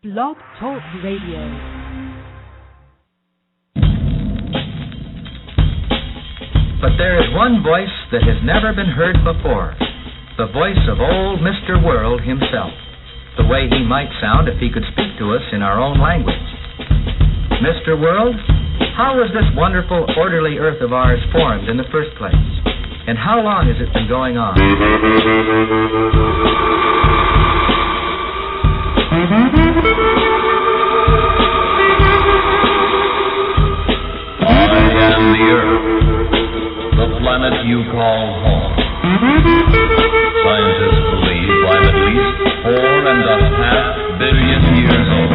Blog Talk Radio. But there is one voice that has never been heard before, the voice of old Mr. World himself, the way he might sound if he could speak to us in our own language. Mr. World, how was this wonderful, orderly Earth of ours formed in the first place? And how long has it been going on? I am the Earth, the planet you call home. Scientists believe I'm at least 4.5 billion years old.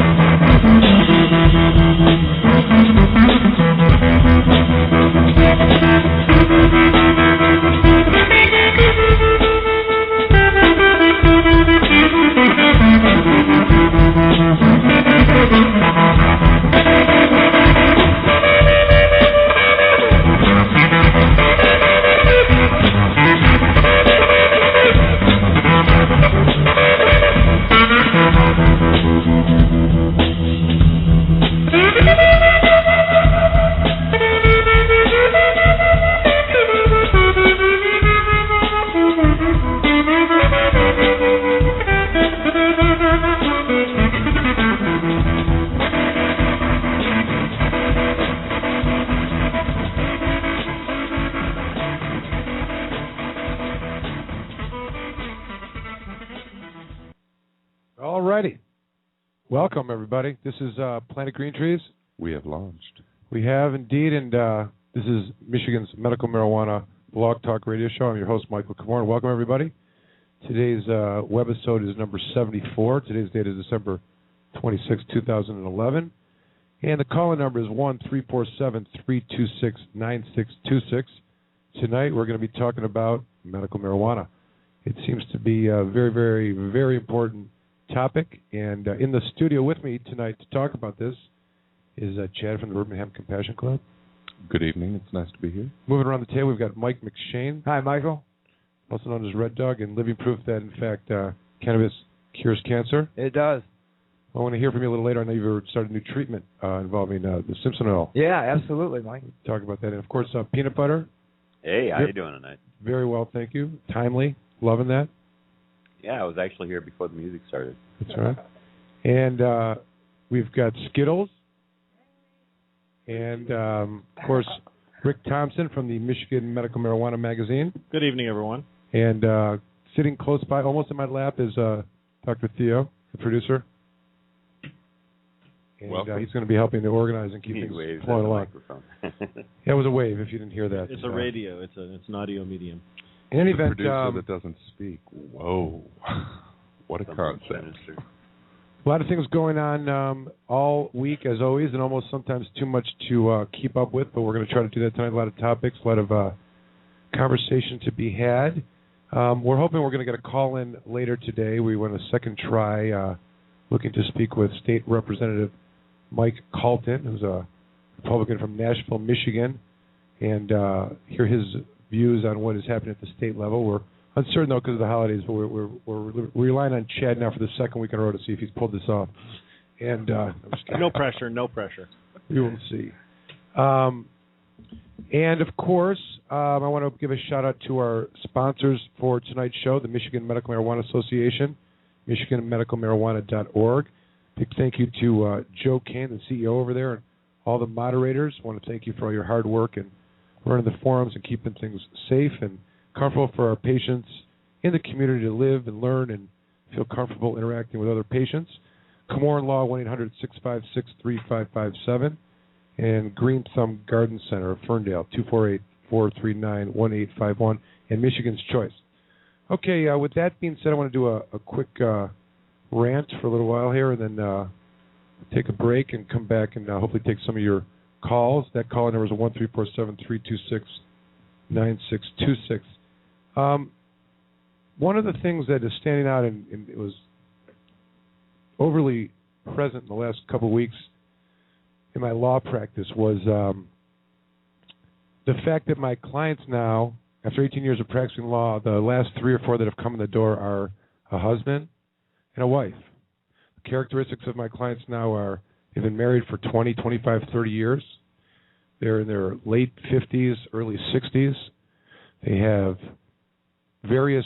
Welcome, everybody. This is Planet Green Trees. We have launched. We have indeed, and this is Michigan's Medical Marijuana Blog Talk Radio Show. I'm your host, Michael Kamorn. Welcome, everybody. Today's webisode is number 74. Today's date is December 26, 2011. And the call-in number is 1-347-326-9626. Tonight, we're going to be talking about medical marijuana. It seems to be a very, very, very important topic, and in the studio with me tonight to talk about this is Chad from the Birmingham Compassion Club. Good evening. It's nice to be here. Moving around the table, we've got Mike McShane. Hi, Michael. Also known as Red Dog, and living proof that, in fact, cannabis cures cancer. It does. I want to hear from you a little later. I know you've started a new treatment involving the Simpson oil. Yeah, absolutely, Mike. Talk about that. And, of course, peanut butter. Hey, how you doing tonight? Very well, thank you. Timely. Loving that. Yeah, I was actually here before the music started. That's right. And we've got Skittles. And, of course, Rick Thompson from the Michigan Medical Marijuana Magazine. Good evening, everyone. And sitting close by, almost in my lap, is Dr. Theo, the producer. And he's going to be helping to organize and keep things flowing along. Yeah, it was a wave, if you didn't hear that. It's a radio. It's an audio medium. In any event, producer that doesn't speak. Whoa. What a concept. A lot of things going on all week, as always, and almost sometimes too much to keep up with, but we're going to try to do that tonight. A lot of topics, a lot of conversation to be had. We're hoping we're going to get a call in later today. We went a second try looking to speak with State Representative Mike Calton, who's a Republican from Nashville, Michigan, and hear his views on what is happening at the state level. We're uncertain, though, because of the holidays, but we're relying on Chad now for the second week in a row to see if he's pulled this off. And no pressure, no pressure. We will see. And, of course, I want to give a shout-out to our sponsors for tonight's show, the Michigan Medical Marijuana Association, michiganmedicalmarijuana.org. Big thank you to Joe Kane, the CEO over there, and all the moderators. I want to thank you for all your hard work and running the forums and keeping things safe and comfortable for our patients in the community to live and learn and feel comfortable interacting with other patients. Kamorn Law, 1-800-656-3557. And Green Thumb Garden Center of Ferndale, 248-439-1851. And Michigan's Choice. Okay, with that being said, I want to do a quick rant for a little while here and then take a break and come back and hopefully take some of your calls. That call number is 1-347-326-9626. One of the things that is standing out, and it was overly present in the last couple of weeks in my law practice, was the fact that my clients now, after 18 years of practicing law, the last 3 or 4 that have come in the door are a husband and a wife. characteristics of my clients now are they've been married for 20, 25, 30 years. They're in their late 50s, early 60s. They have various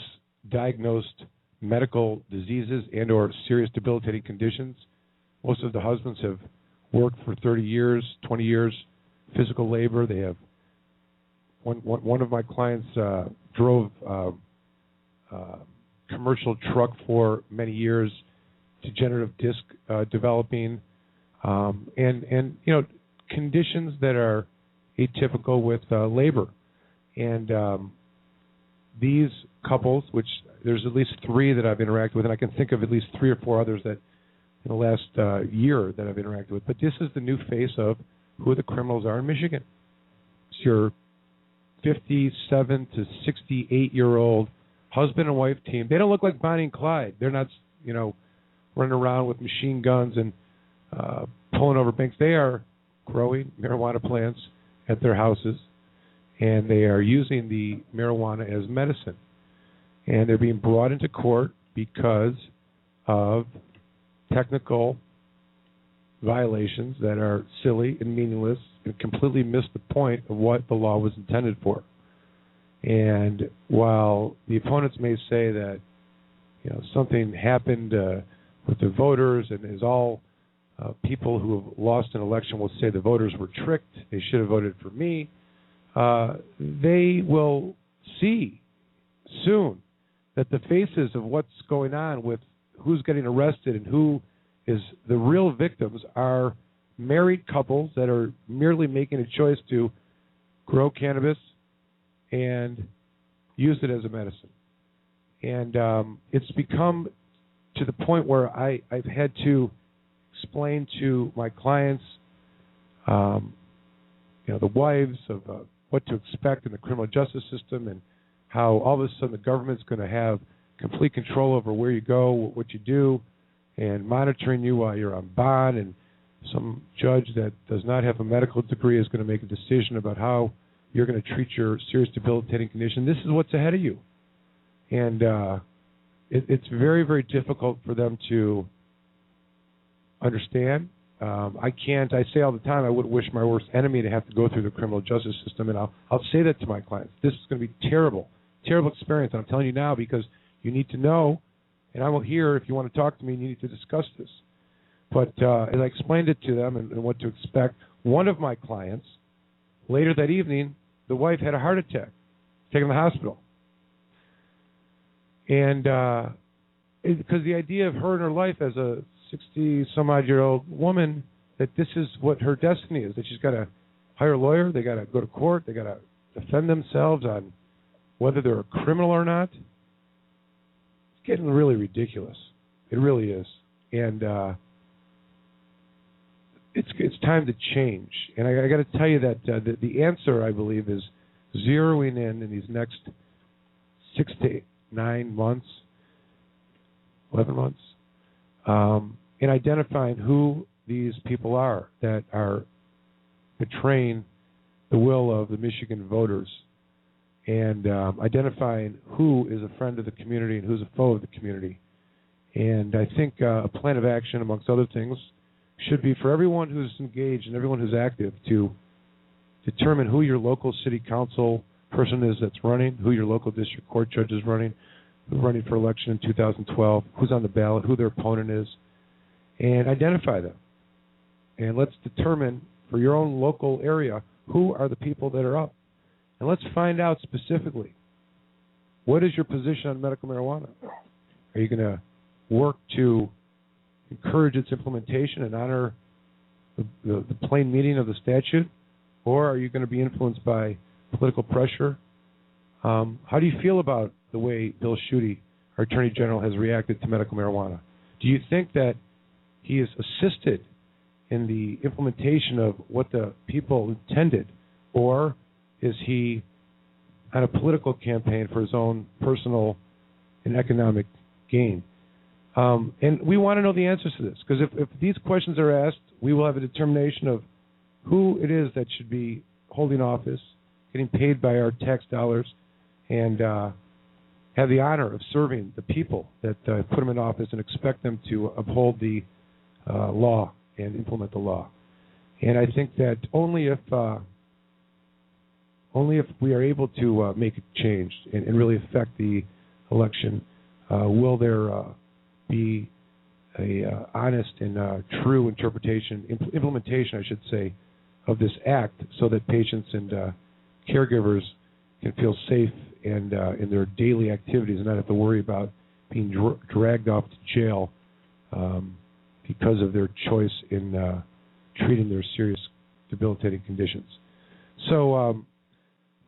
diagnosed medical diseases and or serious debilitating conditions. Most of the husbands have worked for 30 years, 20 years, physical labor. They have one of my clients drove commercial truck for many years, degenerative disc developing, and conditions that are atypical with labor. And these couples, which there's at least 3 that I've interacted with, and I can think of at least 3 or 4 others that in the last year that I've interacted with. But this is the new face of who the criminals are in Michigan. It's your 57 to 68-year-old husband and wife team. They don't look like Bonnie and Clyde. They're not, running around with machine guns and pulling over banks. They are growing marijuana plants at their houses, and they are using the marijuana as medicine. And they're being brought into court because of technical violations that are silly and meaningless and completely miss the point of what the law was intended for. And while the opponents may say that something happened with the voters, and as all people who have lost an election will say the voters were tricked, they should have voted for me, they will see soon that the faces of what's going on with who's getting arrested and who is the real victims are married couples that are merely making a choice to grow cannabis and use it as a medicine. And it's become to the point where I've had to explain to my clients, the wives of what to expect in the criminal justice system, and how all of a sudden the government's going to have complete control over where you go, what you do, and monitoring you while you're on bond, and some judge that does not have a medical degree is going to make a decision about how you're going to treat your serious debilitating condition. This is what's ahead of you. And it's very, very difficult for them to understand. I say all the time, I wouldn't wish my worst enemy to have to go through the criminal justice system, and I'll say that to my clients. This is going to be terrible experience. And I'm telling you now because you need to know, and I will hear if you want to talk to me and you need to discuss this. But as I explained it to them and what to expect, one of my clients, later that evening, the wife had a heart attack, taken to the hospital. And because the idea of her and her life as a 60-some-odd-year-old woman, that this is what her destiny is, that she's got to hire a lawyer, they got to go to court, they got to defend themselves on whether they're a criminal or not. It's getting really ridiculous. It really is. And it's time to change. And I got to tell you that the answer, I believe, is zeroing in these next 6 to 9 months, 11 months, in identifying who these people are that are betraying the will of the Michigan voters, and identifying who is a friend of the community and who's a foe of the community. And I think a plan of action, amongst other things, should be for everyone who's engaged and everyone who's active to determine who your local city council person is that's running, who your local district court judge is running, who's running for election in 2012, who's on the ballot, who their opponent is, and identify them. And let's determine for your own local area who are the people that are up. And let's find out specifically, what is your position on medical marijuana? Are you going to work to encourage its implementation and honor the plain meaning of the statute? Or are you going to be influenced by political pressure? How do you feel about the way Bill Schuette, our Attorney General, has reacted to medical marijuana? Do you think that he has assisted in the implementation of what the people intended? Or is he on a political campaign for his own personal and economic gain? And we want to know the answers to this, because if these questions are asked, we will have a determination of who it is that should be holding office, getting paid by our tax dollars, and have the honor of serving the people that put them in office and expect them to uphold the law and implement the law. And I think that only if we are able to make a change and really affect the election, will there be a honest and true implementation, I should say, of this act, so that patients and caregivers can feel safe and in their daily activities and not have to worry about being dragged off to jail because of their choice in treating their serious debilitating conditions. So I'm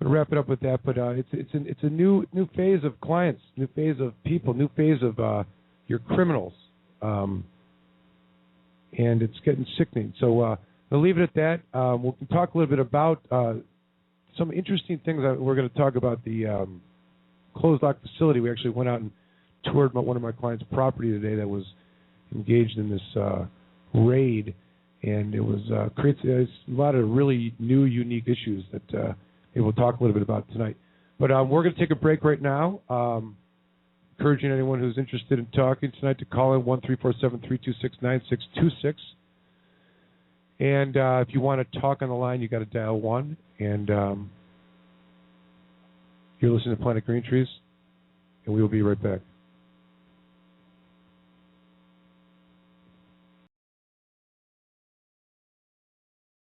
going to wrap it up with that, but it's a new phase of clients, new phase of people, new phase of your criminals, and it's getting sickening. So I'll leave it at that. We'll talk a little bit about some interesting things. We're going to talk about the closed lock facility. We actually went out and toured one of my clients' property today that was engaged in this raid, and it was creates a lot of really new, unique issues that we'll talk a little bit about tonight. But we're going to take a break right now. Encouraging anyone who's interested in talking tonight to call in 1-347-326-9626. And if you want to talk on the line, you got to dial 1. And you're listening to Planet Green Trees, and we will be right back.